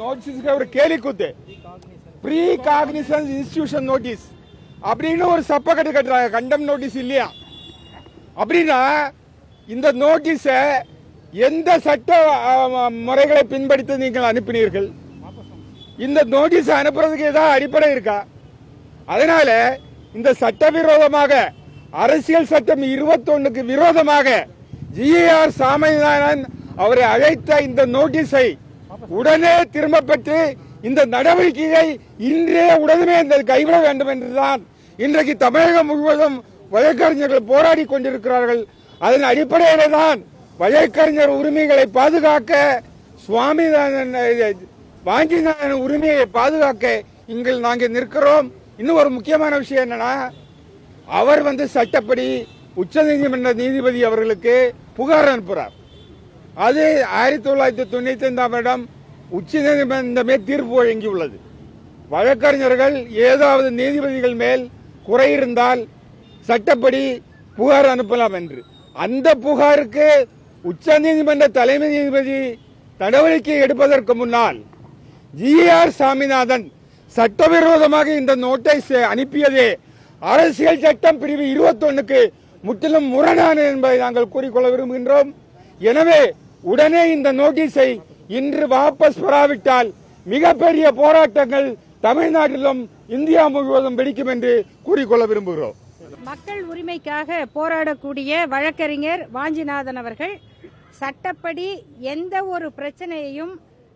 நோட்டீஸ்க்கு ஒரு கேலி கூத்து, ப்ரீ காக்னிசன்ஸ் இன்ஸ்டிடியூஷன் நோட்டீஸ் அப்படின்னு ஒரு சப்ப கட்டுறாங்க. கண்டம் நோட்டீஸ் இல்லையா? அப்படின்னா இந்த நோட்டீஸை எந்த சட்ட முறைகளை பின்பற்றி நீங்கள் அனுப்பினீர்கள்? இந்த நோட்டீஸ் அனுப்புறதுக்கு ஏதாவது அடிப்படை இருக்கா? அதனால இந்த சட்டவிரோதமாக அரசியல் சட்டம் 21க்கு விரோதமாக ஜிஏஆர் சாமிநாதன் அவரை அழைத்த இந்த நோட்டீஸை உடனே திரும்ப பெற்று இந்த நடவடிக்கையை இன்றே உடனே கைவிட வேண்டும் என்றுதான் இன்றைக்கு தமிழகம் முழுவதும் வழக்கறிஞர்கள் போராடி கொண்டிருக்கிறார்கள். அதன் அடிப்படையிலே தான் வழக்கறிஞர் உரிமைகளை பாதுகாக்க, சுவாமிநாதன் வாஞ்சிநாதன் உரிமையை பாதுகாக்க இங்கே நாங்கள் நிற்கிறோம். இன்னும் ஒரு முக்கியமான விஷயம் என்னன்னா, அவர் சட்டப்படி உச்சநீதிமன்ற நீதிபதி அவர்களுக்கு புகார் அனுப்புகிறார். அது 1995ஆம் வருடம் உச்ச நீதிமன்றமே தீர்ப்பு வழங்கியுள்ளது. வழக்கறிஞர்கள் ஏதாவது நீதிபதிகள் மேல் குறை இருந்தால் சட்டப்படி புகார் அனுப்பலாம் என்று. அந்த புகாருக்கு உச்ச நீதிமன்ற தலைமை நீதிபதி நடவடிக்கை எடுப்பதற்கு முன்னால் ஜிஆர் சாமிநாதன் சட்டவிரோதமாக இந்த நோட்டீஸை அனுப்பியதே அரசியல் சட்டம் பிரிவு 21க்கு முற்றிலும் முரணானது என்பதை நாங்கள் கூறிக்கொள்ள விரும்புகின்றோம். எனவே உடனே இந்த நோட்டீஸை இன்று வாபஸ் பெறாவிட்டால் மிகப்பெரிய போராட்டங்கள் தமிழ்நாட்டிலும் இந்தியா முழுவதும் வெடிக்கும் என்று கூறிக்கொள்ள விரும்புகிறோம். மக்கள் உரிமைக்காக போராடக்கூடிய வழக்கறிஞர் வாஞ்சிநாதன் அவர்கள் சட்டப்படி எந்த ஒரு பிரச்சனையையும்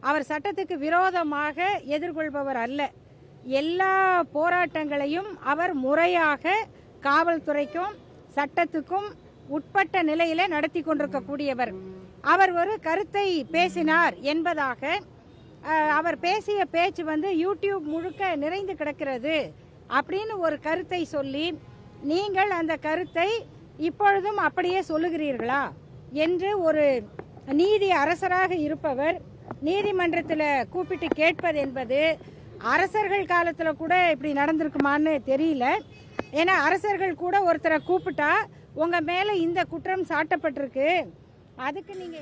அவர் சட்டத்துக்கு விரோதமாக எதிர்கொள்பவர் அல்ல. எல்லா போராட்டங்களையும் அவர் முறையாக காவல்துறைக்கும் சட்டத்துக்கும் உட்பட்ட நிலையில நடத்தி கொண்டிருக்கக்கூடியவர். அவர் ஒரு கருத்தை பேசினார் என்பதாக அவர் பேசிய பேச்சு யூடியூப் முழுக்க நிறைந்து கிடக்கிறது அப்படின்னு ஒரு கருத்தை சொல்லி, நீங்கள் அந்த கருத்தை இப்பொழுதும் அப்படியே சொல்லுகிறீர்களா என்று ஒரு நீதி அரசராக இருப்பவர் நீதிமன்றத்தில் கூப்பிட்டு கேட்பது என்பது அரசர்கள் காலத்தில் கூட இப்படி நடந்திருக்குமான்னு தெரியல. ஏன்னா அரசர்கள் கூட ஒருத்தரை கூப்பிட்டா உங்க மேல இந்த குற்றம் சாட்டப்பட்டிருக்கு, அதுக்கு நீங்க.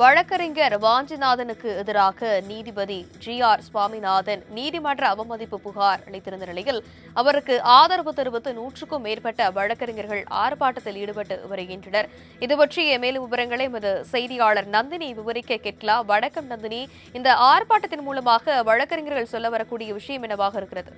வழக்கறிஞர் வாஞ்சிநாதனுக்கு எதிராக நீதிபதி ஜிஆர் சுவாமிநாதன் நீதிமன்ற அவமதிப்பு புகார் அளித்திருந்த நிலையில் அவருக்கு ஆதரவு தெரிவித்து 100க்கும் மேற்பட்ட வழக்கறிஞர்கள் ஆர்ப்பாட்டத்தில் ஈடுபட்டு வருகின்றனர். இது பற்றிய மேலும் விவரங்களை எமது செய்தியாளர் நந்தினி விவரிக்க கேட்கலாம். வணக்கம் நந்தினி, இந்த ஆர்ப்பாட்டத்தின் மூலமாக வழக்கறிஞர்கள் சொல்ல வரக்கூடிய விஷயம் என்னவாக இருக்கிறது?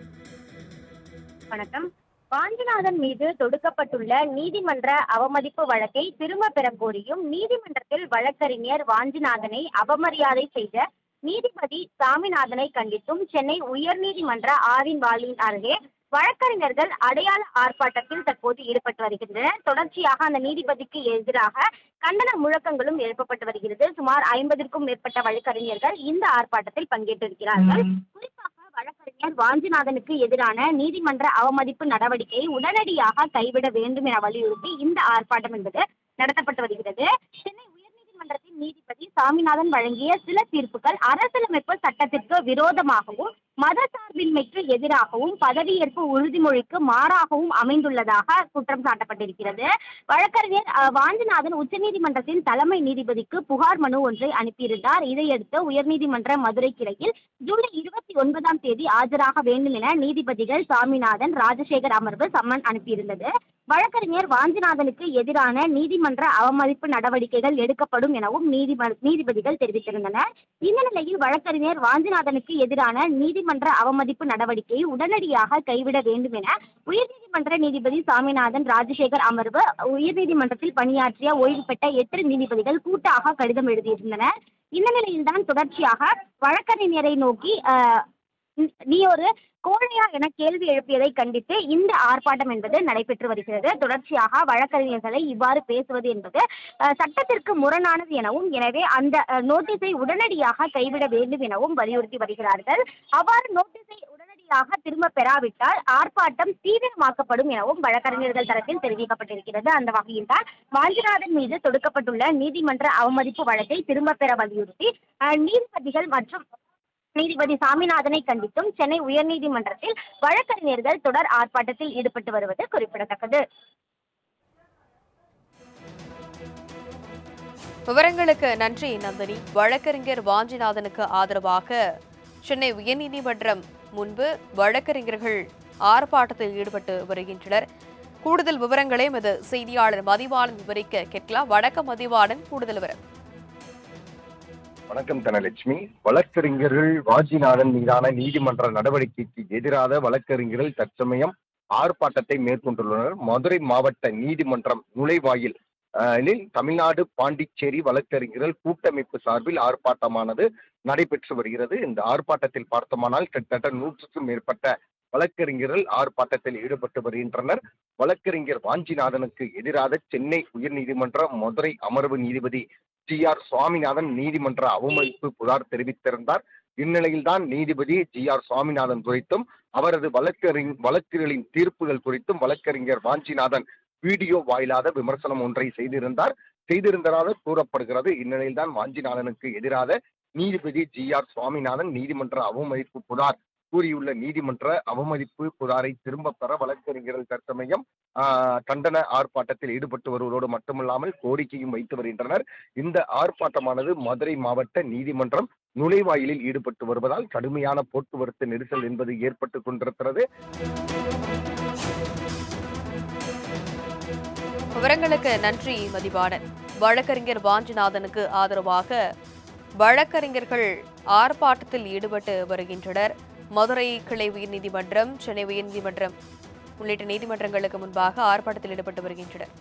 வணக்கம். வாஞ்சிநாதன் மீது தொடுக்கப்பட்டுள்ள நீதிமன்ற அவமதிப்பு வழக்கை திரும்ப பெற கோரியும் நீதிமன்றத்தில் வழக்கறிஞர் வாஞ்சிநாதனை அவமரியாதை செய்த நீதிபதி சாமிநாதனை கண்டித்தும் சென்னை உயர்நீதிமன்ற ஆவின்பாளையம் அருகே வழக்கறிஞர்கள் அடையாள ஆர்ப்பாட்டத்தில் தற்போது ஈடுபட்டு வருகின்றனர். தொடர்ச்சியாக அந்த நீதிபதிக்கு எதிராக கண்டன முழக்கங்களும் எழுப்பப்பட்டு வருகிறது. சுமார் 50க்கும் மேற்பட்ட வழக்கறிஞர்கள் இந்த ஆர்ப்பாட்டத்தில் பங்கேற்றிருக்கிறார்கள். குறிப்பாக வழக்கறிஞர் வாஞ்சிநாதனுக்கு எதிரான நீதிமன்ற அவமதிப்பு நடவடிக்கையை உடனடியாக கைவிட வேண்டும் என வலியுறுத்தி இந்த ஆர்ப்பாட்டம் என்பது நடத்தப்பட்டு வருகிறது. சென்னை உயர்நீதிமன்றத்தின் நீதிபதி சாமிநாதன் வழங்கிய சில தீர்ப்புகள் அரசியலமைப்பு சட்டத்திற்கு விரோதமாகவும் மதசார்பின்மைக்கு எதிராகவும் பதவியேற்பு உறுதிமொழிக்கு மாறாகவும் அமைந்துள்ளதாக குற்றம் சாட்டப்பட்டிருக்கிறது. வழக்கறிஞர் வாஞ்சிநாதன் உச்சநீதிமன்றத்தின் தலைமை நீதிபதிக்கு புகார் மனு ஒன்றை அனுப்பியிருந்தார். இதையடுத்து உயர்நீதிமன்ற மதுரை கிளையில் ஜூலை 29ஆம் தேதி ஆஜராக வேண்டும் என நீதிபதிகள் சாமிநாதன், ராஜசேகர் அமர்வு சம்மன் அனுப்பியிருந்தது. வழக்கறிஞர் வாஞ்சிநாதனுக்கு எதிரான நீதிமன்ற அவமதிப்பு நடவடிக்கைகள் எடுக்கப்படும் எனவும் நீதிபதிகள் தெரிவித்திருந்தனர். இந்த நிலையில் வழக்கறிஞர் வாஞ்சிநாதனுக்கு எதிரான நீதிமன்ற அவமதிப்பு நடவடிக்கையை உடனடியாக கைவிட வேண்டும் என உயர்நீதிமன்ற நீதிபதி சாமிநாதன், ராஜசேகர் அமர்வு உயர்நீதிமன்றத்தில் பணியாற்றிய ஓய்வு பெற்ற 8 நீதிபதிகள் கூட்டாக கடிதம் எழுதியிருந்தனர். இந்த நிலையில்தான் தொடர்ச்சியாக வழக்கறிஞரை நோக்கி நீ ஒரு கோழையா என கேள்வி எழுப்பியதை கண்டித்து இந்த ஆர்ப்பாட்டம் என்பது நடைபெற்று வருகிறது. தொடர்ச்சியாக வழக்கறிஞர்களை இவ்வாறு பேசுவது என்பது சட்டத்திற்கு முரணானது எனவும், எனவே அந்த நோட்டீஸை உடனடியாக கைவிட வேண்டும் எனவும் வலியுறுத்தி வருகிறார்கள். அவ்வாறு நோட்டீஸை உடனடியாக திரும்ப பெறாவிட்டால் ஆர்ப்பாட்டம் தீவிரமாக்கப்படும் எனவும் வழக்கறிஞர்கள் தரப்பில் தெரிவிக்கப்பட்டிருக்கிறது. அந்த வகையில் தான் வாஞ்சிநாதன் மீது தொடுக்கப்பட்டுள்ள நீதிமன்ற அவமதிப்பு வழக்கை திரும்ப பெற வலியுறுத்தி நீதிபதிகள் மற்றும் நீதிபதி சாமிநாதனை கண்டித்தும் சென்னை உயர்நீதிமன்றத்தில் வழக்கறிஞர்கள் தொடர் ஆர்ப்பாட்டத்தில் ஈடுபட்டு வருவது குறிப்பிடத்தக்கது. விவரங்களுக்கு நன்றி நந்தினி. வழக்கறிஞர் வாஞ்சிநாதனுக்கு ஆதரவாக சென்னை உயர்நீதிமன்றம் முன்பு வழக்கறிஞர்கள் ஆர்ப்பாட்டத்தில் ஈடுபட்டு வருகின்றனர். கூடுதல் விவரங்களை எமது செய்தியாளர் மதிவாளன் விவரிக்க கேட்கலாம். வணக்கம் மதிவாளன், கூடுதல் விவரம். வணக்கம் தனலட்சுமி. வழக்கறிஞர்கள் வாஞ்சிநாதன் மீதான நீதிமன்ற நடவடிக்கைக்கு எதிராக வழக்கறிஞர்கள் தற்சமயம் ஆர்ப்பாட்டத்தை மேற்கொண்டுள்ளனர். மதுரை மாவட்ட நீதிமன்றம் நுழைவாயில் தமிழ்நாடு பாண்டிச்சேரி வழக்கறிஞர்கள் கூட்டமைப்பு சார்பில் ஆர்ப்பாட்டமானது நடைபெற்று வருகிறது. இந்த ஆர்ப்பாட்டத்தில் பார்த்தோமானால் கிட்டத்தட்ட 100க்கும் மேற்பட்ட வழக்கறிஞர்கள் ஆர்ப்பாட்டத்தில் ஈடுபட்டு வருகின்றனர். வழக்கறிஞர் வாஞ்சிநாதனுக்கு எதிராக சென்னை உயர்நீதிமன்ற மதுரை அமர்வு நீதிபதி GR சுவாமிநாதன் நீதிமன்ற அவமதிப்பு புகார் தெரிவித்திருந்தார். இந்நிலையில்தான் நீதிபதி GR சுவாமிநாதன் குறித்தும் அவரது வழக்குகளின் தீர்ப்புகள் குறித்தும் வழக்கறிஞர் வாஞ்சிநாதன் வீடியோ வாயிலாக விமர்சனம் ஒன்றை செய்திருந்ததாக கூறப்படுகிறது. இந்நிலையில்தான் வாஞ்சிநாதனுக்கு எதிராக நீதிபதி GR சுவாமிநாதன் நீதிமன்ற அவமதிப்பு புகார் கூறியுள்ள நீதிமன்ற அவமதிப்பு புகாரை திரும்ப பெற வழக்கறிஞர்கள் தற்சமயம் கண்டன ஆர்ப்பாட்டத்தில் ஈடுபட்டு வருவதோடு மட்டுமல்லாமல் கோரிக்கையும் வைத்து வருகின்றனர். இந்த ஆர்ப்பாட்டமானது மதுரை மாவட்ட நீதிமன்றம் நுழைவாயிலில் ஈடுபட்டு வருவதால் கடுமையான போக்குவரத்து நெரிசல் என்பது ஏற்பட்டு கொண்டிருக்கிறது. விவரங்களுக்கு நன்றி மதிவாணன். வழக்கறிஞர் வாஞ்சிநாதனுக்கு ஆதரவாக வழக்கறிஞர்கள் ஆர்ப்பாட்டத்தில் ஈடுபட்டு வருகின்றனர். மதுரை கிளை உயர்நீதிமன்றம், சென்னை உயர்நீதிமன்றம் உள்ளிட்ட நீதிமன்றங்களுக்கு முன்பாக ஆர்ப்பாட்டத்தில் ஈடுபட்டு வருகின்றனர்.